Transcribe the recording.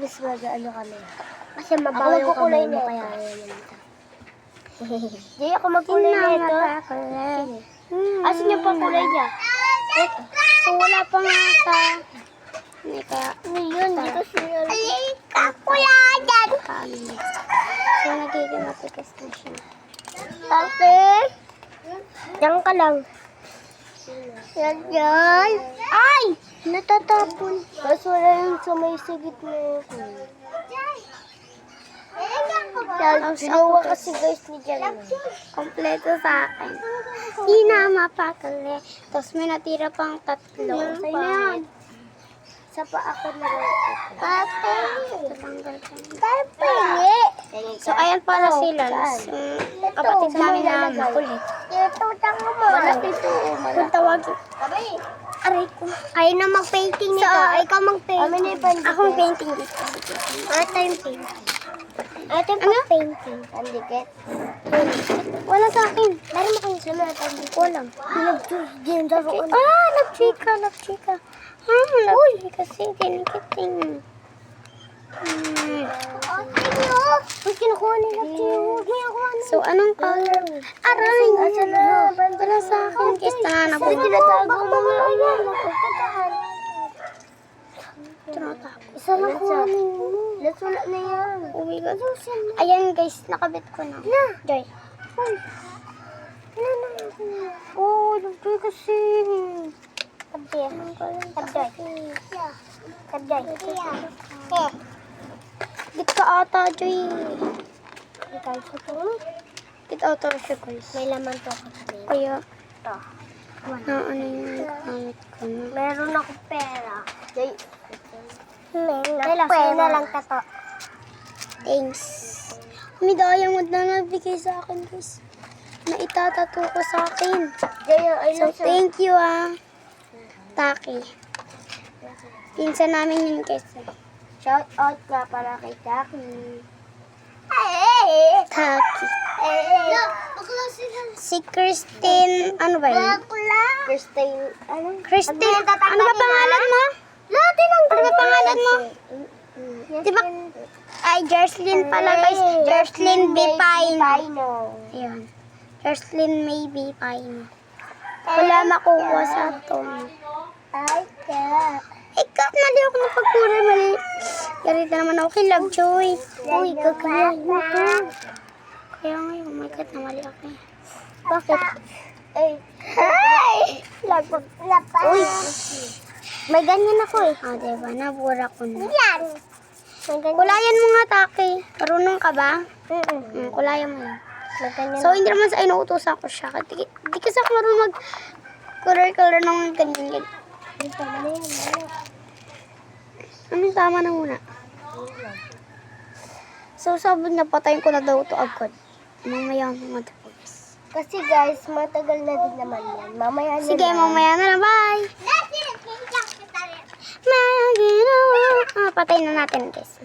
mas mag-ano kami. Kasi mabaho yung kamay mo kaya Jay, ako magkulay na ito. Sige. Asan yung pakulay niya? So, wala pa nga sa... Hindi kaya... Ngayon, di ko sinala. Kakulay yan! So, nagiging matigas na siya. Ate? Diyan ka lang. Yan, yan. Ay! Natatapon. Mas wala yung sumisigit na ako. Yan, ginawa kasi guys ni Jan. Kompleto sa akin. Hindi na mapakali. Tapos may natira pang 3. Sa'yo na yan. Sa pa ako na lang. Ate! Tatanggal ka. Tapingi! So, ayan pala sila. Kapatid namin na makulit. Ito, tango mo. Wala dito. Kung tawagin. Aray ko. Ayaw na mag-painting nito. Ikaw mag-painting. Akong painting dito. Ito yung painting. Ito yung pag-painting. Pandikit. Wala sa akin. Meron mo kayong sila na pandikit. Walang. Gindaroon. Nagchika. Uy, kasi dinikiting. Uy, kinukuha nila. Huwag mo yung kuha nila. So, anong color? Aray! Wala sa akin. Kiss na Kasi tinatago mo nga. Ayan, nakapatahan. Isa lang kuha nila. Nasula na yan. Oh my God. Ayan guys, nakabit ko na. Joy. Oh, nagtoy kasi. Kabday. Kabday. Git ka ata, Joy. Ikaw sa ito. Git ata siya guys. May laman to kasi. Kaya, Ito. na ano yung gamit ko na. Meron ako pera. Meron Meron pera lang tato. Thanks. May diamond na nabigay sa akin guys. Na itatato ko sa akin. So, thank you Taki. Pinsan namin yun guys. Shout out ka para kay Taki. Taki. Si Christine, ano ba yun? Christine, ano? Christine, ano ba pangalan mo? Ano ba pangalan mo? Diba? Ay, Jerslyn pala guys. Jerslyn B. Pine. Ayun. Jerslyn May B. Pine. Wala makuha sa atom. Ay, ka. Ikaw, mali ako napagpura. Mali. Garita naman ako kay Love Joy. Uy, gagawin mo to. Kaya ngayon, oh my God, namali ako eh. Bakit? Ay! Uy! May ganyan ako eh. Diba? Nabura ko na. Yan! May ganyan. Kulayan mo nga, Taki. Marunong ka ba? Kulayan mo yan. May ganyan. So, hindi naman sa inuutosan ko siya. Di kasi ako marunong mag-color ng ganyan. Dito mo na yan. Anong tama na muna? So, sabi niya, patayin ko na daw ito agad. Mamaya mga tapos. Kasi guys, matagal na din naman yan. Mamaya na Sige, lang. mamaya na lang. Bye! May ginawa. Patayin na natin, guys.